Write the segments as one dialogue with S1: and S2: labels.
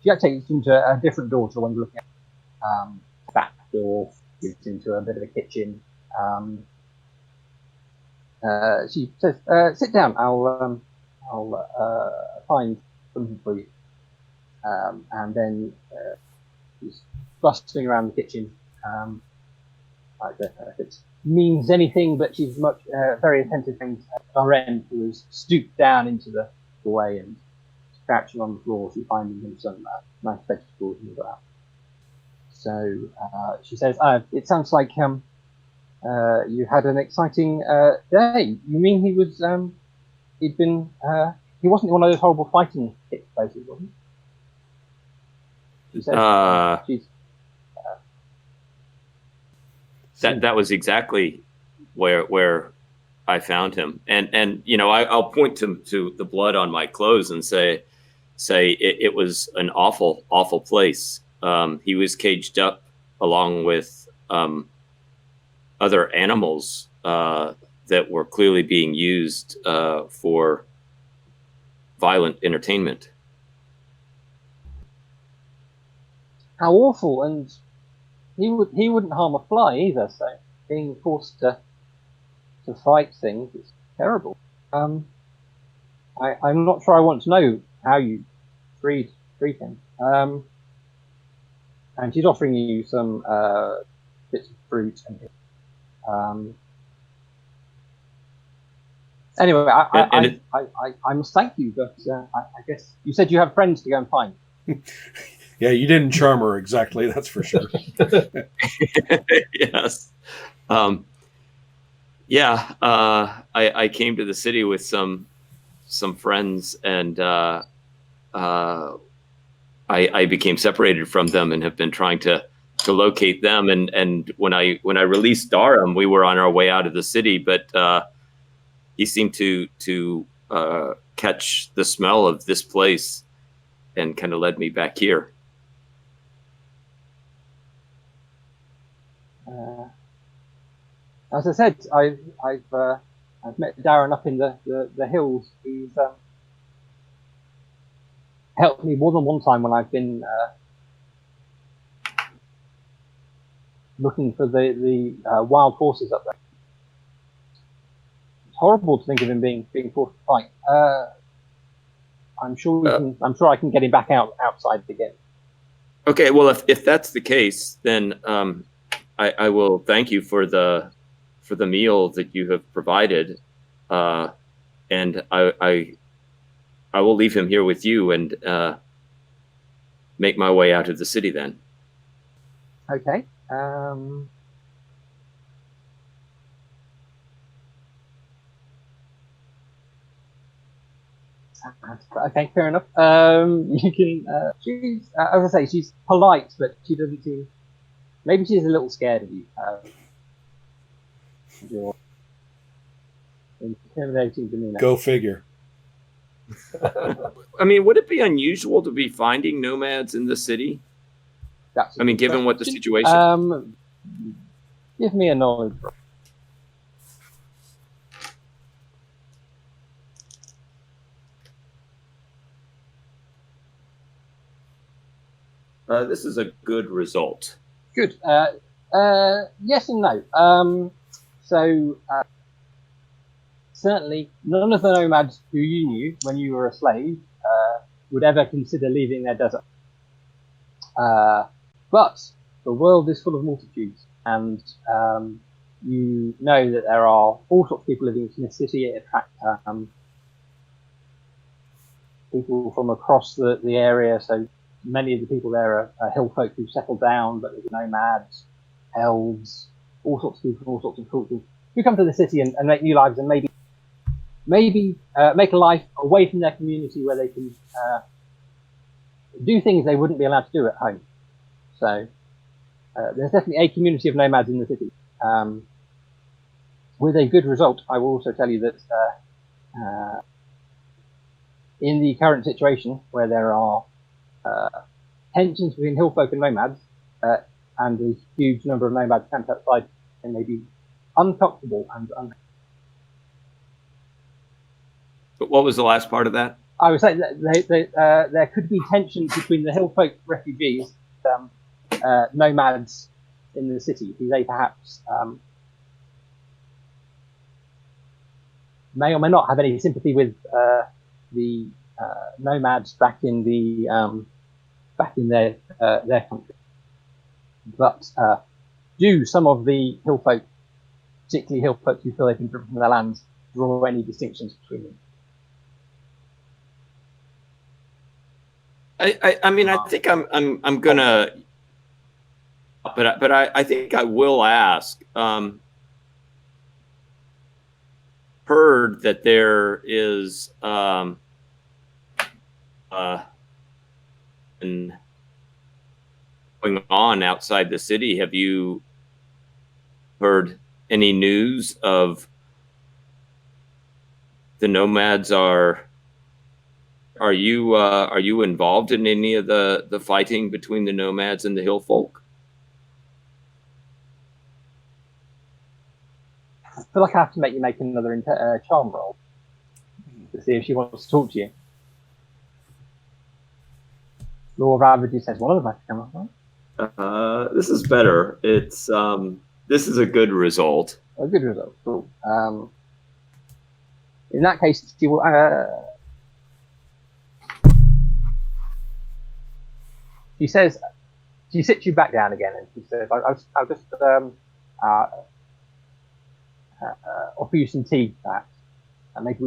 S1: she actually takes into a different door to the one you're looking at. Back door gives into a bit of a kitchen. She says, "Sit down. I'll find something for you." And then she's bustling around the kitchen. I don't know if it means anything, but she's very attentive to our end, who has stooped down into the doorway and crouching on the floor. She's finding him some nice vegetables in the ground. So she says, "It sounds like you had an exciting day. You mean he wasn't in one of those horrible fighting pit places, was he?" She says,
S2: that was exactly where I found him, and I'll point to the blood on my clothes and say it was an awful place. He was caged up along with other animals that were clearly being used for violent entertainment.
S1: How awful! And he wouldn't harm a fly either. So being forced to fight things is terrible. I'm not sure I want to know how you freed him. And she's offering you some bits of fruit and anyway, I must thank you, but I guess you said you have friends to go and find.
S3: Yeah, you didn't charm her exactly, that's for sure.
S2: Yes. I came to the city with some friends, and I became separated from them and have been trying to locate them. And when I released Darum, we were on our way out of the city, but he seemed to catch the smell of this place and kind of led me back here.
S1: As I said, I've met Darren up in the hills. He's helped me more than one time when I've been looking for the wild horses up there. It's horrible to think of him being forced to fight. I'm sure I can get him back outside again.
S2: Okay, well, if that's the case, then I will thank you for the meal that you have provided, and I will leave him here with you and make my way out of the city then.
S1: Okay. Okay, fair enough. You can. She's, as I say, she's polite, but she doesn't seem. Maybe she's a little scared of you. Your intimidating demeanor.
S3: Go figure.
S2: I mean, would it be unusual to be finding nomads in the city? Given what the situation.
S1: Give me a knowledge.
S2: This is a good result.
S1: Good. Yes and no. Certainly none of the nomads who you knew when you were a slave would ever consider leaving their desert. But the world is full of multitudes, and you know that there are all sorts of people living in the city. It attracts people from across the area, so many of the people there are hill folk who settle down, but there's nomads, elves, all sorts of people, all sorts of cultures who come to the city and make new lives, and maybe make a life away from their community where they can do things they wouldn't be allowed to do at home. So there's definitely a community of nomads in the city. With a good result, I will also tell you that in the current situation where there are tensions between hillfolk and nomads, and a huge number of nomads camped outside, and may be uncomfortable and
S2: But what was the last part of that?
S1: I would say that there could be tensions between the hillfolk refugees, nomads in the city, who they perhaps may or may not have any sympathy with the nomads back in their country. But do some of the hillfolk, particularly hillfolk who feel they've been driven from their lands, draw any distinctions between them?
S2: I mean, I think I'm gonna, but I think I will ask. Heard that there is going on outside the city. Have you heard any news of the nomads? Are you involved in any of the fighting between the nomads and the hill folk?
S1: I feel like I have to make you make another charm roll to see if she wants to talk to you. Law of averages says one of them has to come up, right?
S2: This is better. It's this is a good result.
S1: A good result. Cool. In that case, she will. She says, she sits you back down again, and she says, "I'll just offer you some tea, perhaps, and maybe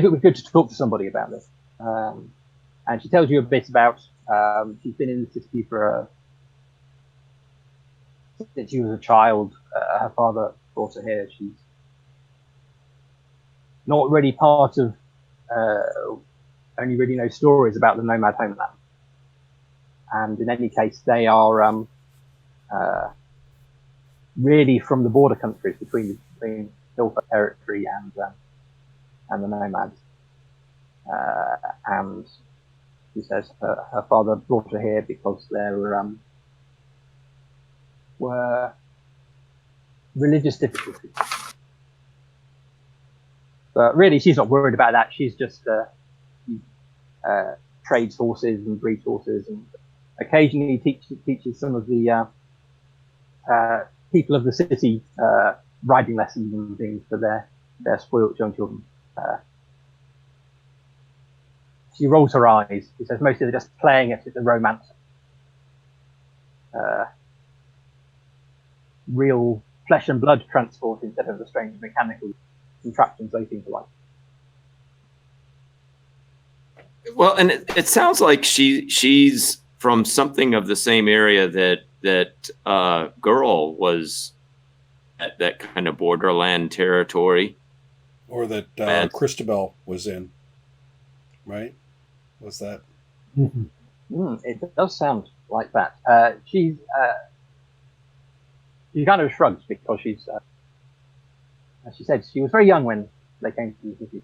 S1: we could talk to somebody about this." And she tells you a bit about. She's been in the city since she was a child. Her father brought her here. She's not really part of. Only really know stories about the nomad homeland. And in any case, they are really from the border countries between Hillfolk territory and the nomads. And she says her father brought her here because there were religious difficulties. But really, she's not worried about that. She's just trades horses and breeds horses, and occasionally teaches some of the people of the city riding lessons and things for their spoilt young children. She rolls her eyes. She says mostly they're just playing it at the romance. Real flesh and blood transport instead of the strange mechanical contraptions they seem to like.
S2: Well, and it sounds like she's from something of the same area that girl was at, that kind of borderland territory,
S3: or that Christabel was in, right? Was that?
S1: It does sound like that. She kind of shrugs because she's, as she said, she was very young when they came to the city.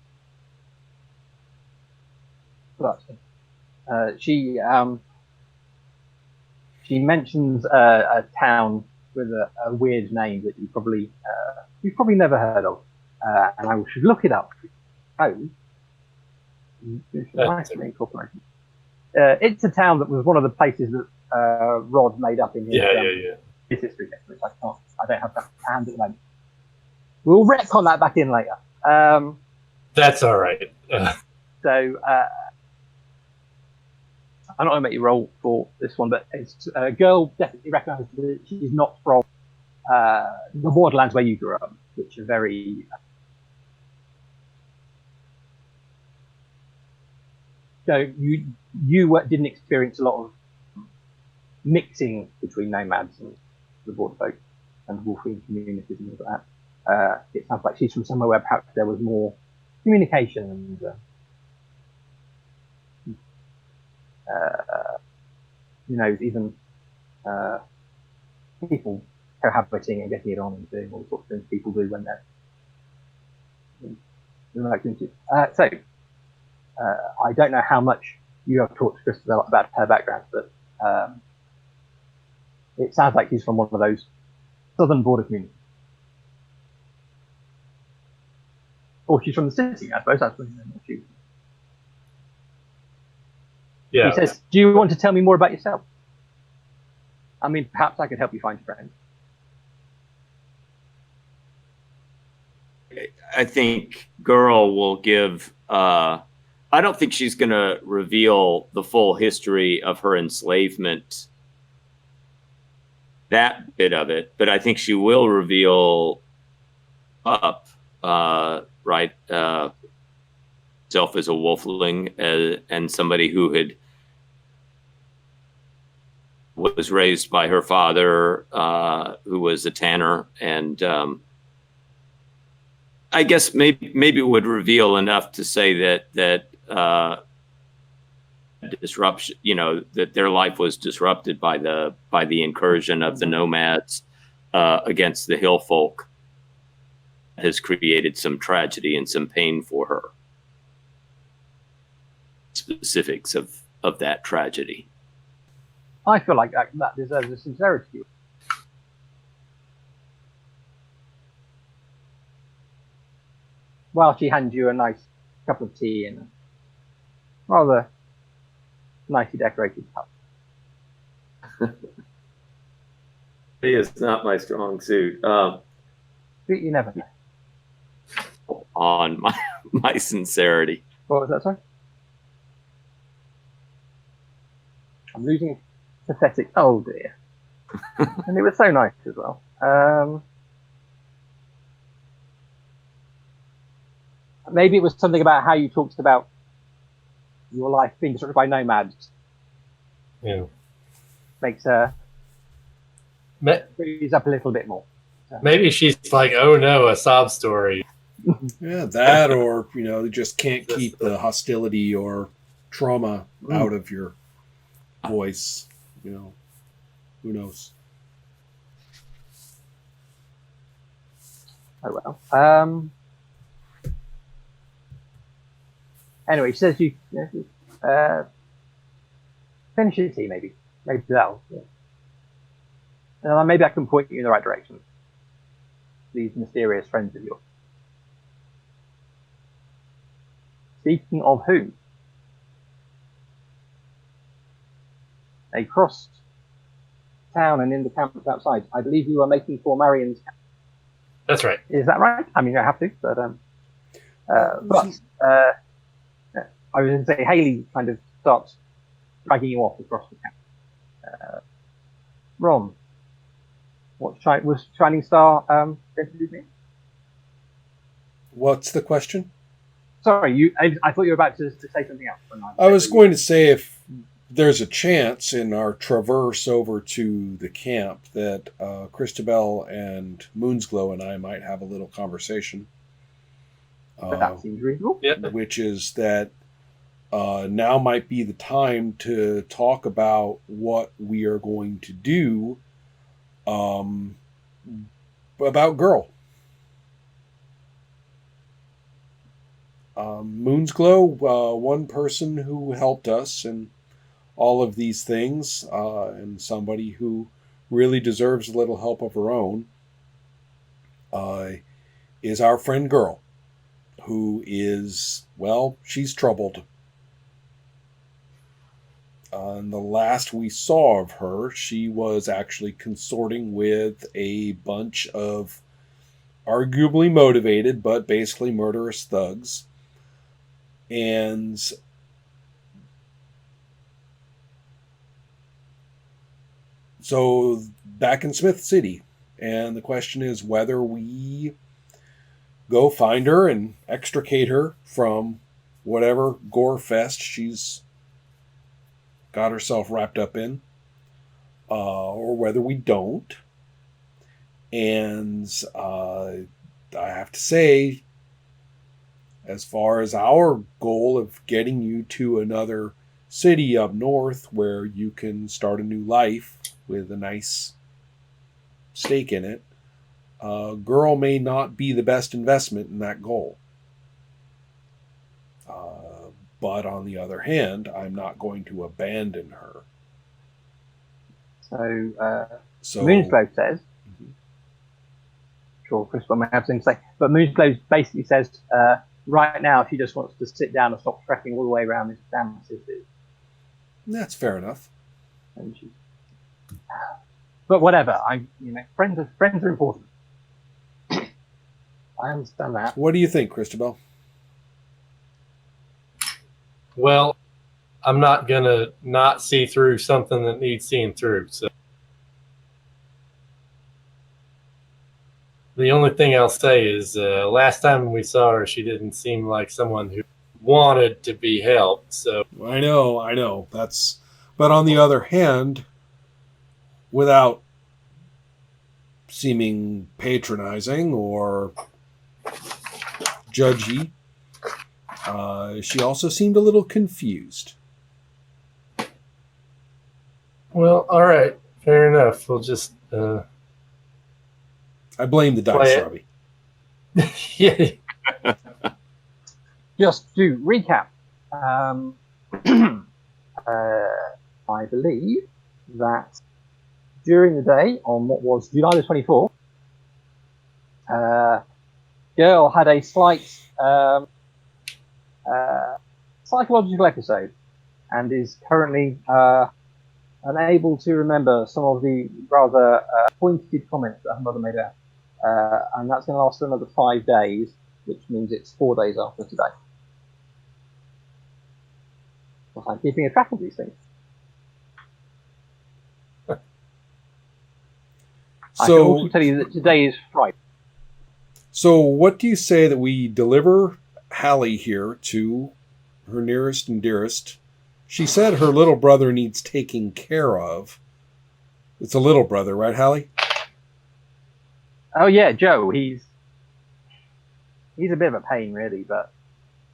S1: But she mentions a town with a weird name that you've probably never heard of, and I should look it up. Incorporation. It's a town that was one of the places that Rod made up in his his history text, which I don't have that to hand at the moment. We'll retcon that back in later.
S4: That's all right.
S1: So I'm not going to make you roll for this one, but it's a girl definitely recognises that she's not from the borderlands where you grew up, which are very so you didn't experience a lot of mixing between nomads and the border folk and wolfing communities and things like that. It sounds like she's from somewhere where perhaps there was more communication and even people cohabiting and getting it on and doing all sorts of things people do when they're remote communities. I don't know how much you have talked to Christabel about her background, but it sounds like she's from one of those southern border communities. Or she's from the city, I suppose. That's what she
S4: Yeah.
S1: He says, "Do you want to tell me more about yourself? I mean, perhaps I could help you find a friend."
S2: I think girl will give. I don't think she's going to reveal the full history of her enslavement, that bit of it, but I think she will reveal up, right, self as a wolfling and somebody who was raised by her father, who was a tanner, and I guess maybe it would reveal enough to say that disruption, that their life was disrupted by the incursion of the nomads against the hill folk, has created some tragedy and some pain for her. Specifics of that tragedy.
S1: I feel like that deserves a sincerity. While she hands you a nice cup of tea and a rather nicely decorated cup.
S2: Tea is not my strong suit.
S1: You never know.
S2: On my sincerity.
S1: What was that, sorry? I'm losing pathetic. Oh dear. And it was so nice as well. Maybe it was something about how you talked about your life being disrupted by nomads.
S4: Yeah.
S1: Makes her freeze up a little bit more.
S4: Maybe she's like, oh no, a sob story.
S3: Yeah, that, or you just can't keep the hostility or trauma out of your voice. Who knows?
S1: Oh well. Anyway, she says you finish your tea, maybe that'll. Yeah. And maybe I can point you in the right direction. These mysterious friends of yours. Speaking of whom, they crossed town and in the camp outside. I believe you are making for Marion's camp.
S4: That's right.
S1: Is that right? I mean, you don't have to, but I was going to say Haley kind of starts dragging you off across the camp. Ron, was Shining Star going to do me?
S3: What's the question?
S1: Sorry, I thought you were about to say something else.
S3: I was going to say if there's a chance in our traverse over to the camp that Christabel and Moonsglow and I might have a little conversation.
S1: That seems reasonable.
S3: Which is that now might be the time to talk about what we are going to do about Girl. Moonsglow, one person who helped us in all of these things, and somebody who really deserves a little help of her own, is our friend Girl, who is, well, she's troubled. And the last we saw of her, she was actually consorting with a bunch of arguably motivated, but basically murderous thugs. And so back in Smith City, and the question is whether we go find her and extricate her from whatever gore fest she's got herself wrapped up in, or whether we don't. And I have to say, as far as our goal of getting you to another city up north where you can start a new life with a nice stake in it, Girl may not be the best investment in that goal. But on the other hand, I'm not going to abandon her.
S1: So Moonsglow says, sure, Christopher may have something to say, but Moonsglow basically says, right now she just wants to sit down and stop trekking all the way around this damn city.
S3: That's fair enough.
S1: And she, but whatever. Friends are important. I understand that.
S3: What do you think, Christabel?
S4: Well, I'm not gonna not see through something that needs seeing through. So the only thing I'll say is, last time we saw her, she didn't seem like someone who wanted to be helped. So
S3: I know. But on the other hand, without seeming patronizing or judgy, she also seemed a little confused.
S4: well, all right, fair enough. We'll just
S3: I blame the dice,
S4: Play it.
S3: Robbie.
S4: yeah.
S1: Just to recap, I believe that during the day on what was July the 24th, girl had a slight psychological episode and is currently unable to remember some of the rather pointed comments that her mother made out. And that's going to last for another 5 days, which means it's 4 days after today. So I'm keeping a track of these things. I can also tell you that today is Friday.
S3: So what do you say that we deliver Hallie here to her nearest and dearest? She said her little brother needs taking care of. It's a little brother, right, Hallie?
S1: Oh yeah, Joe. He's a bit of a pain, really, but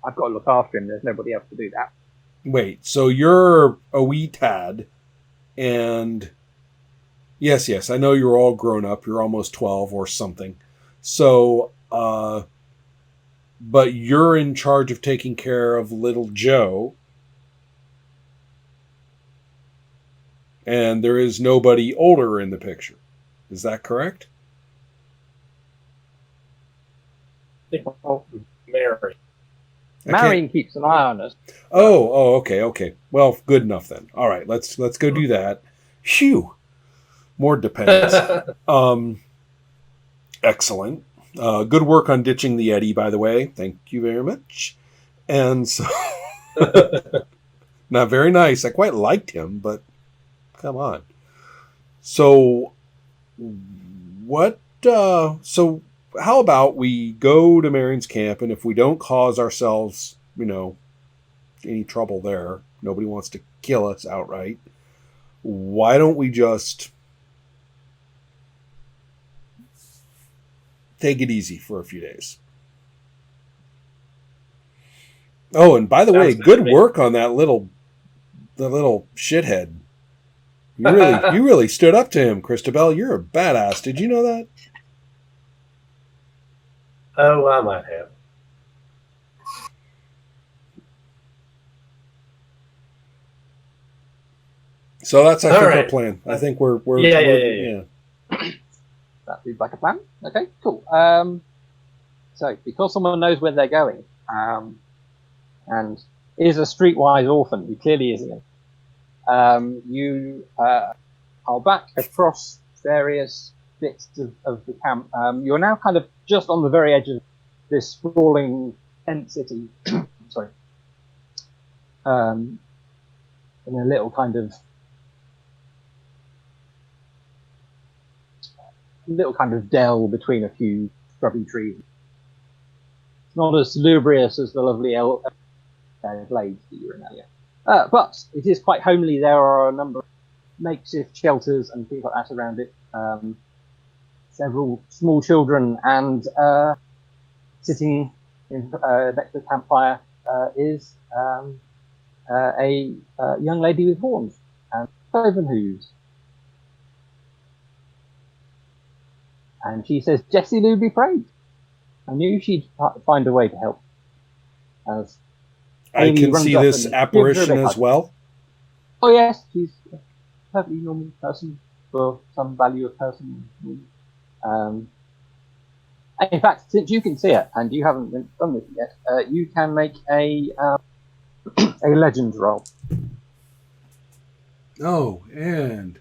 S1: I've got to look after him. There's nobody else to do that.
S3: Wait, so you're a wee tad, and yes, I know you're all grown up. You're almost 12 or something. So, but you're in charge of taking care of little Joe, and there is nobody older in the picture. Is that correct?
S1: Well,
S4: Mary.
S1: Marion keeps an eye on us.
S3: Oh, okay. Well, good enough then. All right, let's go do that. Phew. More dependence. Excellent. Good work on ditching the Eddie, by the way. Thank you very much. And so, not very nice. I quite liked him, but come on. So, what? So, how about we go to Marion's camp, and if we don't cause ourselves, any trouble there, nobody wants to kill us outright. Why don't we just take it easy for a few days? Oh, and by the way, good work on the little shithead. You really stood up to him, Christabel. You're a badass. Did you know that?
S4: Oh, I might have.
S3: So that's, I think,
S4: right.
S3: our plan. I think we're
S4: Yeah.
S1: That seems like a plan. Okay, cool. So, because someone knows where they're going, and is a streetwise orphan, who clearly isn't, you are back across various bits of the camp. You're now kind of just on the very edge of this sprawling tent city. Sorry. In a little kind of dell between a few scrubby trees. It's not as salubrious as the lovely glades that you're in earlier. But it is quite homely. There are a number of makeshift shelters and things like that around it. Several small children, and sitting next to the campfire is a young lady with horns and cloven hooves. And she says, "Jessie Lou be praised. I knew she'd find a way to help." As
S3: I
S1: Amy
S3: can
S1: runs
S3: see
S1: up
S3: this
S1: and gives her a
S3: apparition
S1: big
S3: as
S1: hug.
S3: well.
S1: Oh yes, she's a perfectly normal person for some value of person. In fact, since you can see it and you haven't done this yet, you can make a legend roll.
S3: Oh, and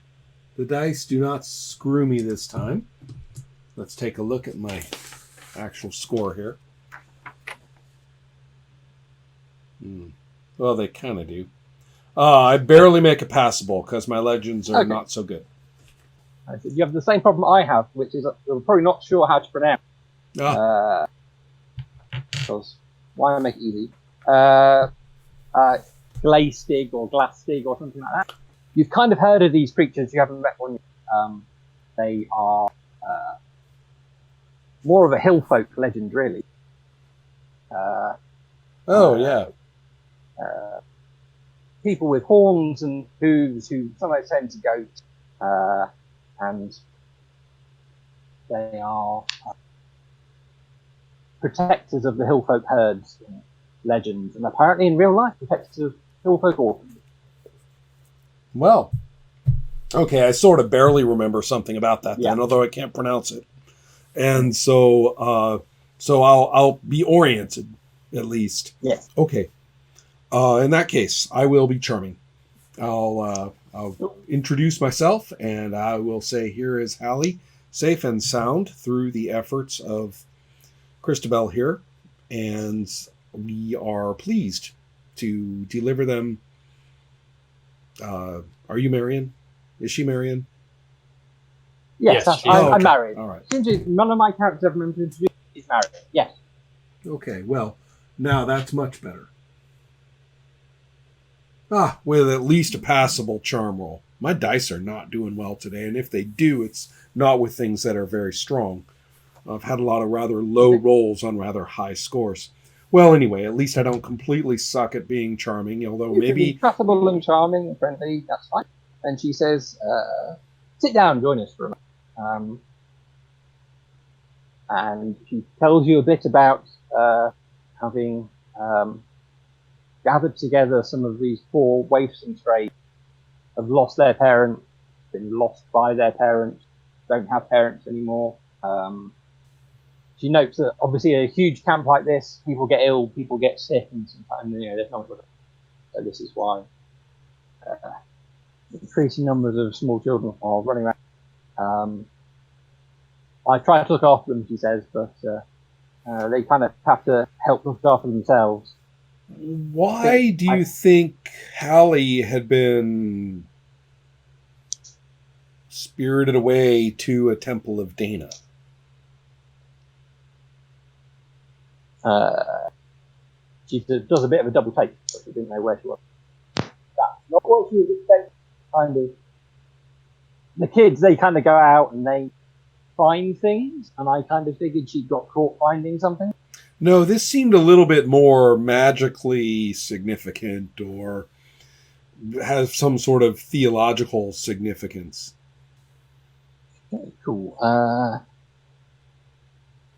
S3: the dice do not screw me this time. Let's take a look at my actual score here. Well, they kind of do. I barely make a passable because my legends are
S1: Okay.
S3: not so good.
S1: I said, you have the same problem I have, which is you're probably not sure how to pronounce. Because why make it easy? Glaistig or Glastig or something like that. You've kind of heard of these creatures. You haven't met one. They are more of a hill folk legend, really.
S3: Yeah.
S1: People with horns and hooves who sometimes turn to goats, and they are protectors of the hill folk herds in legends, and apparently in real life protectors of hill folk orphans.
S3: Well, okay, I sort of barely remember something about that then,
S1: Yeah.
S3: although I can't pronounce it. And so I'll be oriented, at least.
S1: Yes.
S3: Okay. In that case, I will be charming. I'll introduce myself, and I will say, here is Hallie, safe and sound through the efforts of Christabel here, and we are pleased to deliver them. Are you Marion? Is she Marion?
S1: Yes,
S4: Yes,
S1: I'm married.
S3: All right.
S1: Since none of my characters have been introduced, he's married. Yes.
S3: Okay, well, now that's much better. With at least a passable charm roll. My dice are not doing well today, and if they do, it's not with things that are very strong. I've had a lot of rather low rolls on rather high scores. Well, anyway, at least I don't completely suck at being charming, although
S1: You can
S3: maybe...
S1: be trustable and charming and friendly, that's fine. And she says, sit down, join us for a moment. And she tells you a bit about having gathered together some of these poor waifs and strays, have lost their parents, been lost by their parents, don't have parents anymore. She notes that obviously a huge camp like this, people get ill, people get sick, and sometimes there's no one. So this is why increasing numbers of small children are running around. I try to look after them, she says, but they kind of have to help look after themselves.
S3: Why do you think Hallie had been spirited away to a temple of Dana?
S1: She does a bit of a double take, but she didn't know where she was. That's not what she was expecting. Kind of, the kids, they kind of go out and they find things, and I kind of figured she got caught finding something.
S3: No, this seemed a little bit more magically significant, or has some sort of theological significance.
S1: Okay, cool.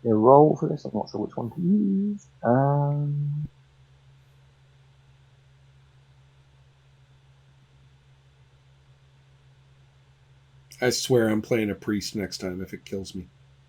S1: The roll for this, I'm not sure which one to use.
S3: I swear I'm playing a priest next time if it kills me.